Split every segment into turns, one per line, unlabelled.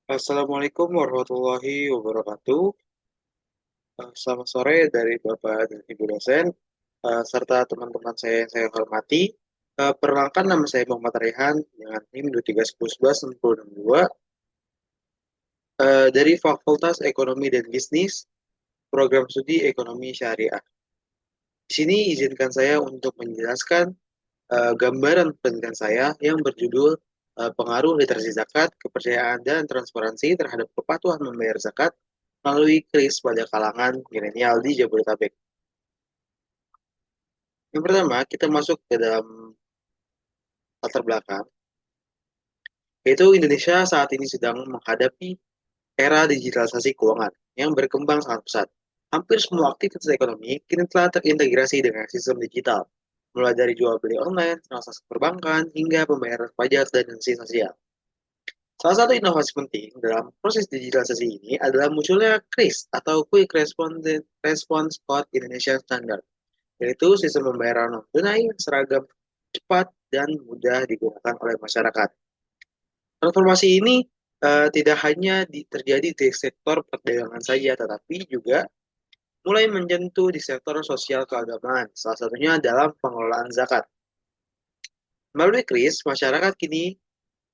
Assalamualaikum warahmatullahi wabarakatuh. Selamat sore dari Bapak dan Ibu dosen, serta teman-teman saya yang saya hormati. Perkenalkan nama saya Muhammad Rehan dengan NIM 2311662 dari Fakultas Ekonomi dan Bisnis, Program Studi Ekonomi Syariah. Di sini izinkan saya untuk menjelaskan gambaran penelitian saya yang berjudul Pengaruh Literasi Zakat, Kepercayaan, dan Transparansi terhadap Kepatuhan Membayar Zakat melalui kris pada kalangan milenial di Jabodetabek. Yang pertama, kita masuk ke dalam latar belakang, yaitu Indonesia saat ini sedang menghadapi era digitalisasi keuangan yang berkembang sangat pesat. Hampir semua aktivitas ekonomi kini telah terintegrasi dengan sistem digital, mulai dari jual beli online, transaksi perbankan, hingga pembayaran pajak dan sanksi sosial. Salah satu inovasi penting dalam proses digitalisasi ini adalah munculnya KRIS atau Quick Response Code Indonesian Standard, yaitu sistem pembayaran non-tunai yang seragam, cepat, dan mudah digunakan oleh masyarakat. Transformasi ini tidak hanya terjadi di sektor perdagangan saja, tetapi juga mulai menyentuh di sektor sosial keagamaan, salah satunya dalam pengelolaan zakat. Melalui KRIS, masyarakat kini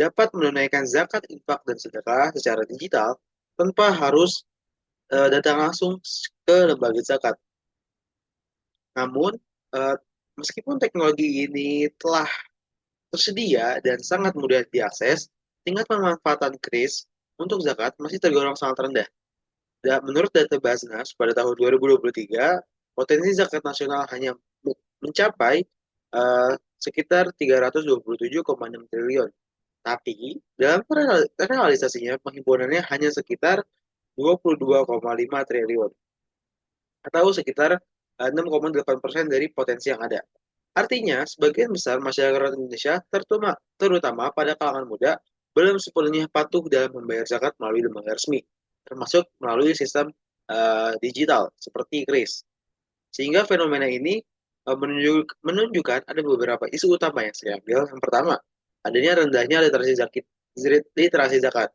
dapat menunaikan zakat, infak, dan sedekah secara digital tanpa harus datang langsung ke lembaga zakat. Namun, eh, meskipun teknologi ini telah tersedia dan sangat mudah diakses, tingkat pemanfaatan kris untuk zakat masih tergolong sangat rendah. Dan menurut data Basnas pada tahun 2023, potensi zakat nasional hanya mencapai sekitar 327,6 triliun. Tapi dalam realisasinya penghimpunannya hanya sekitar 22,5 triliun atau sekitar 6,8% dari potensi yang ada. Artinya, sebagian besar masyarakat Indonesia, terutama pada kalangan muda, belum sepenuhnya patuh dalam membayar zakat melalui lembaga resmi, termasuk melalui sistem digital seperti KRIS. Sehingga fenomena ini menunjukkan ada beberapa isu utama yang saya ambil. Yang pertama, adanya rendahnya literasi zakat.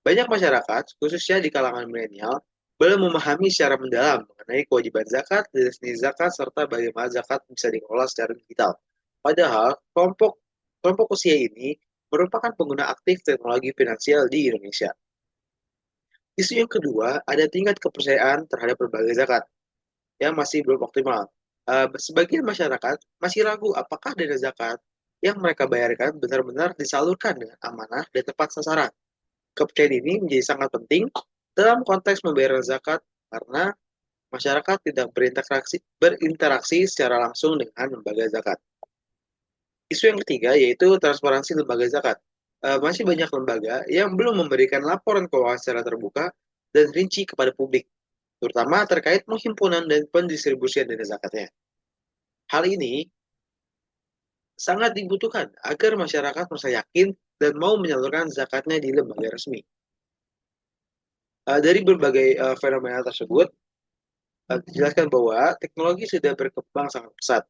Banyak masyarakat, khususnya di kalangan milenial, belum memahami secara mendalam mengenai kewajiban zakat, jenis zakat, serta bagaimana zakat bisa dikelola secara digital. Padahal, kelompok kelompok usia ini merupakan pengguna aktif teknologi finansial di Indonesia. Isu yang kedua, ada tingkat kepercayaan terhadap berbagai zakat yang masih belum optimal. Sebagian masyarakat masih ragu apakah dana zakat yang mereka bayarkan benar-benar disalurkan dengan amanah dan tepat sasaran. Kepercayaan ini menjadi sangat penting dalam konteks pembayaran zakat karena masyarakat tidak berinteraksi secara langsung dengan lembaga zakat. Isu yang ketiga yaitu transparansi lembaga zakat. Masih banyak lembaga yang belum memberikan laporan keuangan secara terbuka dan rinci kepada publik, terutama terkait penghimpunan dan pendistribusian dana zakatnya. Hal ini sangat dibutuhkan agar masyarakat merasa yakin dan mau menyalurkan zakatnya di lembaga resmi. Dari berbagai fenomena tersebut, dijelaskan bahwa teknologi sudah berkembang sangat pesat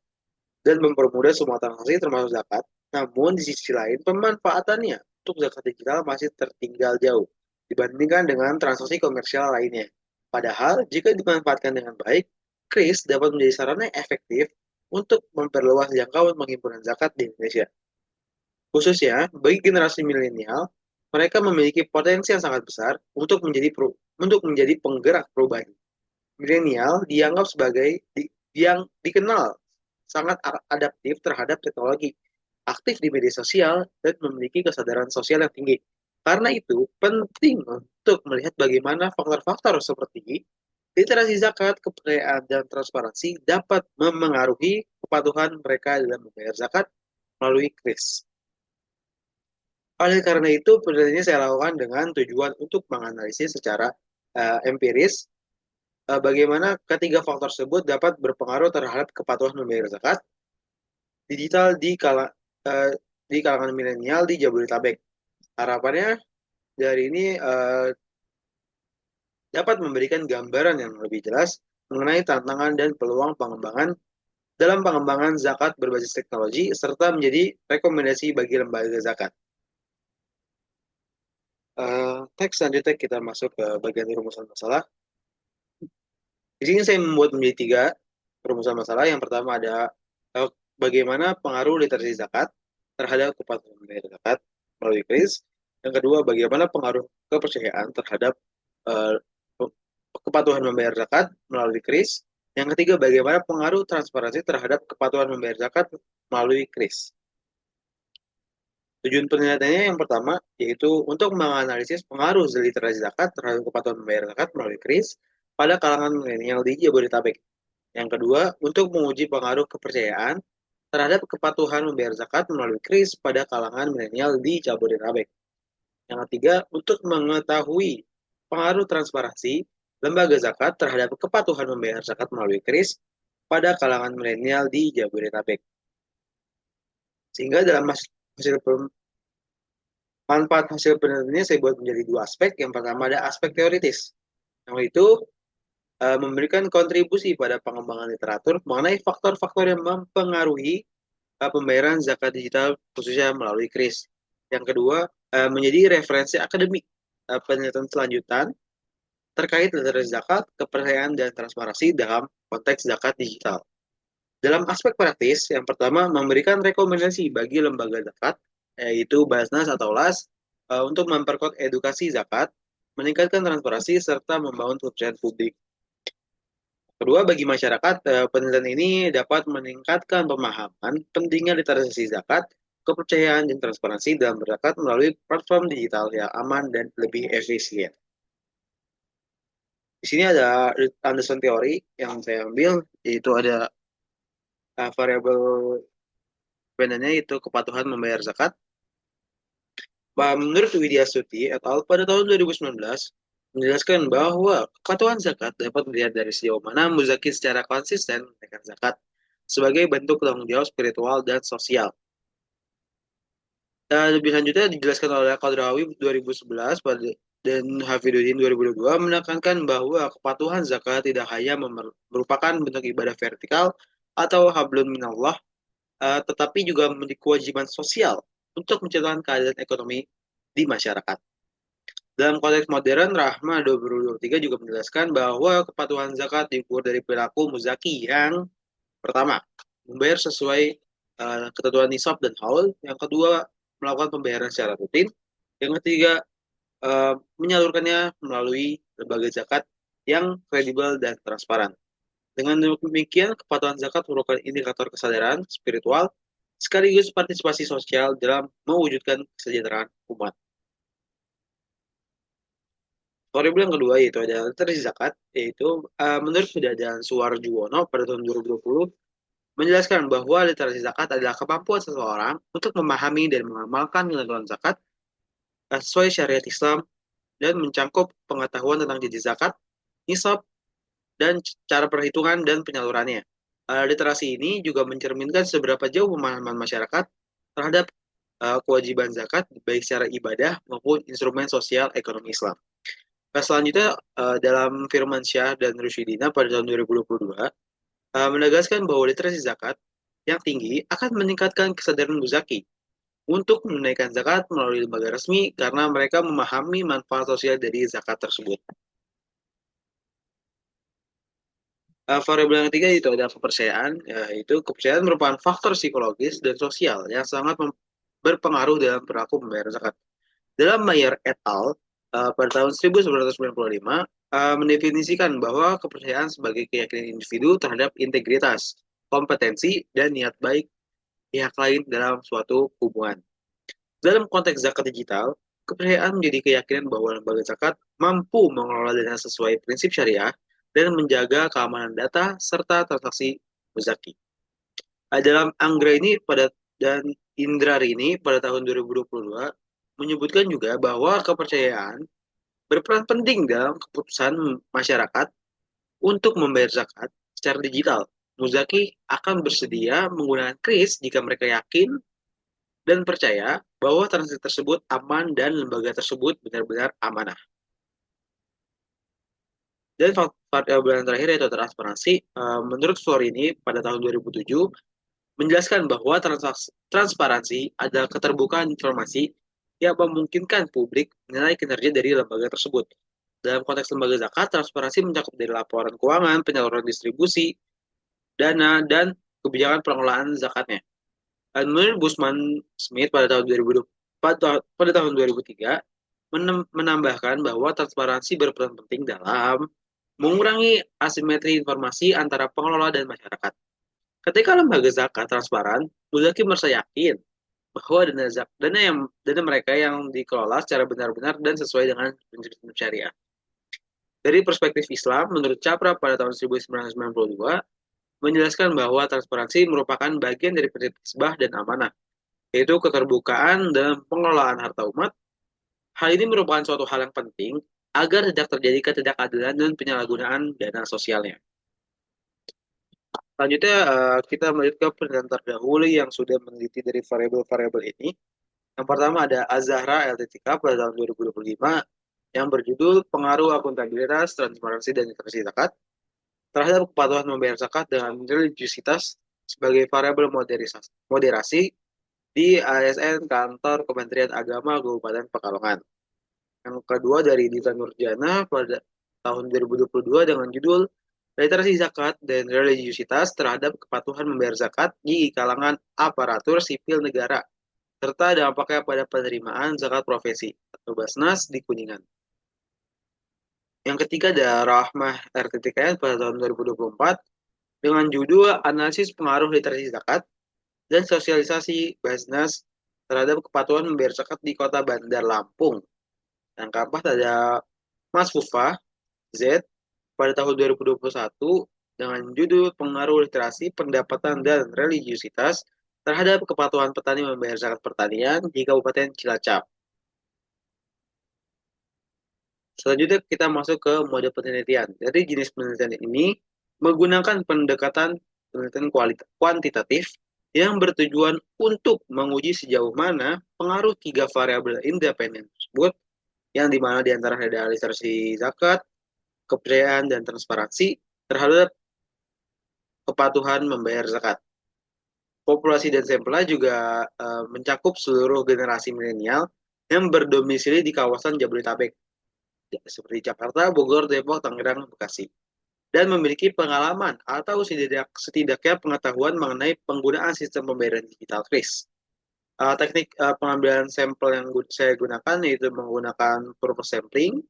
dan mempermudah semua transaksi termasuk zakat. Namun di sisi lain, pemanfaatannya untuk zakat digital masih tertinggal jauh dibandingkan dengan transaksi komersial lainnya. Padahal, jika dimanfaatkan dengan baik, kris dapat menjadi sarana yang efektif untuk memperluas jangkauan penghimpunan zakat di Indonesia. Khususnya bagi generasi milenial, mereka memiliki potensi yang sangat besar untuk menjadi penggerak perubahan. Milenial dianggap sebagai yang dikenal sangat adaptif terhadap teknologi, aktif di media sosial, dan memiliki kesadaran sosial yang tinggi. Karena itu, penting untuk melihat bagaimana faktor-faktor seperti literasi zakat, kepercayaan, dan transparansi dapat memengaruhi kepatuhan mereka dalam membayar zakat melalui kris. Oleh karena itu, penelitian ini saya lakukan dengan tujuan untuk menganalisis secara empiris bagaimana ketiga faktor tersebut dapat berpengaruh terhadap kepatuhan membayar zakat digital eh, di kalangan milenial di Jabodetabek. Harapannya dari ini dapat memberikan gambaran yang lebih jelas mengenai tantangan dan peluang pengembangan dalam pengembangan zakat berbasis teknologi serta menjadi rekomendasi bagi lembaga zakat. Teks selanjutnya kita masuk ke bagian rumusan masalah. Di sini saya membuat menjadi tiga rumusan masalah. Yang pertama ada bagaimana pengaruh literasi zakat terhadap kepatuhan membayar zakat melalui kris. Yang kedua, bagaimana pengaruh kepercayaan terhadap eh, kepatuhan membayar zakat melalui kris. Yang ketiga, bagaimana pengaruh transparansi terhadap kepatuhan membayar zakat melalui kris. Tujuan penelitiannya yang pertama yaitu untuk menganalisis pengaruh literasi zakat terhadap kepatuhan membayar zakat melalui kris pada kalangan milenial di Jabodetabek. Yang kedua, untuk menguji pengaruh kepercayaan terhadap kepatuhan membayar zakat melalui kris pada kalangan milenial di Jabodetabek. Yang ketiga, untuk mengetahui pengaruh transparansi lembaga zakat terhadap kepatuhan membayar zakat melalui kris pada kalangan milenial di Jabodetabek. Sehingga dalam hasil manfaat hasil penelitiannya saya buat menjadi dua aspek. Yang pertama ada aspek teoritis, yang itu memberikan kontribusi pada pengembangan literatur mengenai faktor-faktor yang mempengaruhi pembayaran zakat digital khususnya melalui kris. Yang kedua, menjadi referensi akademik penelitian selanjutan terkait literasi zakat, kepercayaan, dan transparansi dalam konteks zakat digital. Dalam aspek praktis, yang pertama memberikan rekomendasi bagi lembaga zakat, yaitu Basnas atau LAS, untuk memperkuat edukasi zakat, meningkatkan transparansi, serta membangun kepercayaan publik. Kedua, bagi masyarakat, penelitian ini dapat meningkatkan pemahaman pentingnya literasi zakat, kepercayaan, dan transparansi dalam berzakat melalui platform digital yang aman dan lebih efisien. Di sini ada Anderson teori yang saya ambil, yaitu ada variabel dependennya itu kepatuhan membayar zakat. Menurut Widya Stuti et al. Pada tahun 2019 menjelaskan bahwa kepatuhan zakat dapat dilihat dari sejauh mana muzaki secara konsisten menunaikan zakat sebagai bentuk tanggung jawab spiritual dan sosial. Dan lebih lanjutnya dijelaskan oleh Qadrawi 2011 dan Hafiduddin 2022 menekankan bahwa kepatuhan zakat tidak hanya merupakan bentuk ibadah vertikal atau hablum minallah, tetapi juga memiliki kewajiban sosial untuk menciptakan keadaan ekonomi di masyarakat. Dalam konteks modern, Rahma 2023 juga menjelaskan bahwa kepatuhan zakat diukur dari perilaku muzaki yang pertama, membayar sesuai ketentuan nisab dan haul. Yang kedua, melakukan pembayaran secara rutin. Yang ketiga, menyalurkannya melalui lembaga zakat yang kredibel dan transparan. Dengan demikian, kepatuhan zakat merupakan indikator kesadaran spiritual sekaligus partisipasi sosial dalam mewujudkan kesejahteraan umat. Variabel yang kedua yaitu ada literasi zakat, yaitu menurut Pedadan Suwarjuwono pada tahun 2020 menjelaskan bahwa literasi zakat adalah kemampuan seseorang untuk memahami dan mengamalkan ketentuan zakat sesuai syariat Islam dan mencangkup pengetahuan tentang jenis zakat, nisab, dan cara perhitungan dan penyalurannya. Literasi ini juga mencerminkan seberapa jauh pemahaman masyarakat terhadap kewajiban zakat baik secara ibadah maupun instrumen sosial ekonomi Islam. Nah, selanjutnya dalam Firman Syah dan Rusyidina pada tahun 2022 menegaskan bahwa literasi zakat yang tinggi akan meningkatkan kesadaran muzaki untuk menunaikan zakat melalui lembaga resmi karena mereka memahami manfaat sosial dari zakat tersebut. Variabel yang ketiga itu ada kepercayaan, yaitu kepercayaan merupakan faktor psikologis dan sosial yang sangat berpengaruh dalam perilaku membayar zakat. Dalam Mayer et al. Pada tahun 1995 mendefinisikan bahwa kepercayaan sebagai keyakinan individu terhadap integritas, kompetensi, dan niat baik pihak lain dalam suatu hubungan. Dalam konteks zakat digital, kepercayaan menjadi keyakinan bahwa lembaga zakat mampu mengelola dana sesuai prinsip syariah dan menjaga keamanan data serta transaksi muzaki. Dalam Anggra ini dan Indra ini pada tahun 2022 menyebutkan juga bahwa kepercayaan berperan penting dalam keputusan masyarakat untuk membayar zakat secara digital. Muzaki akan bersedia menggunakan kris jika mereka yakin dan percaya bahwa transaksi tersebut aman dan lembaga tersebut benar-benar amanah. Dan fakta bulan terakhir yaitu transparansi. Menurut Florini pada tahun 2007 menjelaskan bahwa transparansi adalah keterbukaan informasi yang memungkinkan publik menilai kinerja dari lembaga tersebut. Dalam konteks lembaga zakat, transparansi mencakup dari laporan keuangan, penyaluran distribusi, dana, dan kebijakan pengelolaan zakatnya. Dan menurut Busman Smith pada tahun 2000, pada tahun 2003 menambahkan bahwa transparansi berperan penting dalam mengurangi asimetri informasi antara pengelola dan masyarakat. Ketika lembaga zakat transparan, Muzaki merasa yakin bahwa dana mereka yang dikelola secara benar-benar dan sesuai dengan prinsip syariah. Dari perspektif Islam, menurut Capra pada tahun 1992, menjelaskan bahwa transparansi merupakan bagian dari prinsip hisbah dan amanah, yaitu keterbukaan dalam pengelolaan harta umat. Hal ini merupakan suatu hal yang penting agar tidak terjadi ketidakadilan dan penyalahgunaan dana sosialnya. Selanjutnya, kita melanjut ke penelitian terdahulu yang sudah meneliti dari variabel-variabel ini. Yang pertama ada Azahra LTTK pada tahun 2025 yang berjudul Pengaruh Akuntabilitas, Transparansi, dan Literasi Zakat terhadap kepatuhan membayar zakat dengan religiusitas sebagai variabel moderasi di ASN Kantor Kementerian Agama Kabupaten Pekalongan. Yang kedua dari Dita Nurjana pada tahun 2022 dengan judul Literasi Zakat dan Religiusitas terhadap Kepatuhan Membayar Zakat di kalangan aparatur sipil negara, serta dampaknya pada penerimaan zakat profesi atau Basnas di Kuningan. Yang ketiga ada Rahmah RTTKN pada tahun 2024 dengan judul Analisis Pengaruh Literasi Zakat dan Sosialisasi Basnas terhadap Kepatuhan Membayar Zakat di Kota Bandar Lampung. Yang keempat ada Mas Fufa Z pada tahun 2021 dengan judul Pengaruh Literasi, Pendapatan, dan Religiusitas terhadap Kepatuhan Petani Membayar Zakat Pertanian di Kabupaten Cilacap. Selanjutnya kita masuk ke mode penelitian. Jadi jenis penelitian ini menggunakan pendekatan penelitian kuantitatif yang bertujuan untuk menguji sejauh mana pengaruh tiga variabel independen tersebut, yang dimana diantara ada literasi zakat, kepercayaan, dan transparansi terhadap kepatuhan membayar zakat. Populasi dan sampelnya juga mencakup seluruh generasi milenial yang berdomisili di kawasan Jabodetabek, seperti Jakarta, Bogor, Depok, Tangerang, Bekasi, dan memiliki pengalaman atau setidaknya pengetahuan mengenai penggunaan sistem pembayaran digital KRIS. Teknik pengambilan sampel yang saya gunakan yaitu menggunakan purpose sampling.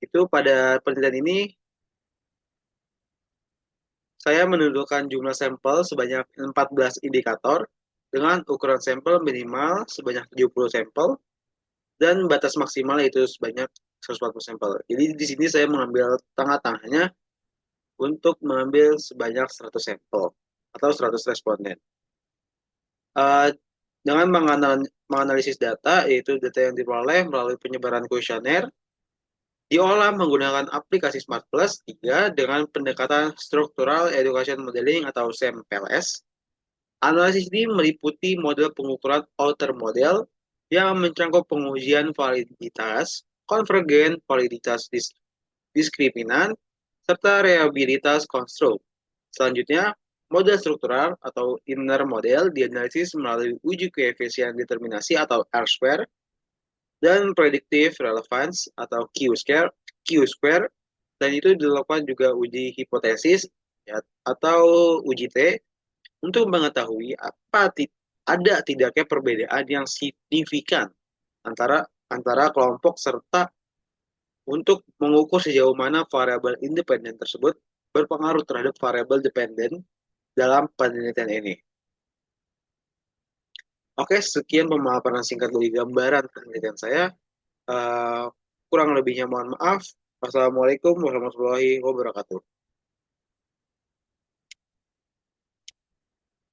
Itu pada penelitian ini saya menentukan jumlah sampel sebanyak 14 indikator dengan ukuran sampel minimal sebanyak 70 sampel dan batas maksimal yaitu sebanyak 140 sampel. Jadi di sini saya mengambil tengah-tengahnya untuk mengambil sebanyak 100 sampel atau 100 responden. Uh, dengan menganalisis data, yaitu data yang diperoleh melalui penyebaran kuesioner, diolah menggunakan aplikasi Smart Plus 3 dengan pendekatan Structural Education Modeling atau SEMPLS. Analisis ini meliputi model pengukuran outer model yang mencakup pengujian validitas, konvergen, validitas diskriminan, serta reliabilitas konstruk. Selanjutnya, model struktural atau inner model dianalisis melalui uji koefisien determinasi atau R-square dan predictive relevance atau Q-square, dan itu dilakukan juga uji hipotesis ya, atau uji T untuk mengetahui ada tidaknya perbedaan yang signifikan antara kelompok serta untuk mengukur sejauh mana variabel independen tersebut berpengaruh terhadap variabel dependen dalam penelitian ini. Oke, sekian pemaparan singkat dari gambaran penelitian saya. Uh, Kurang lebihnya mohon maaf. Wassalamualaikum warahmatullahi wabarakatuh.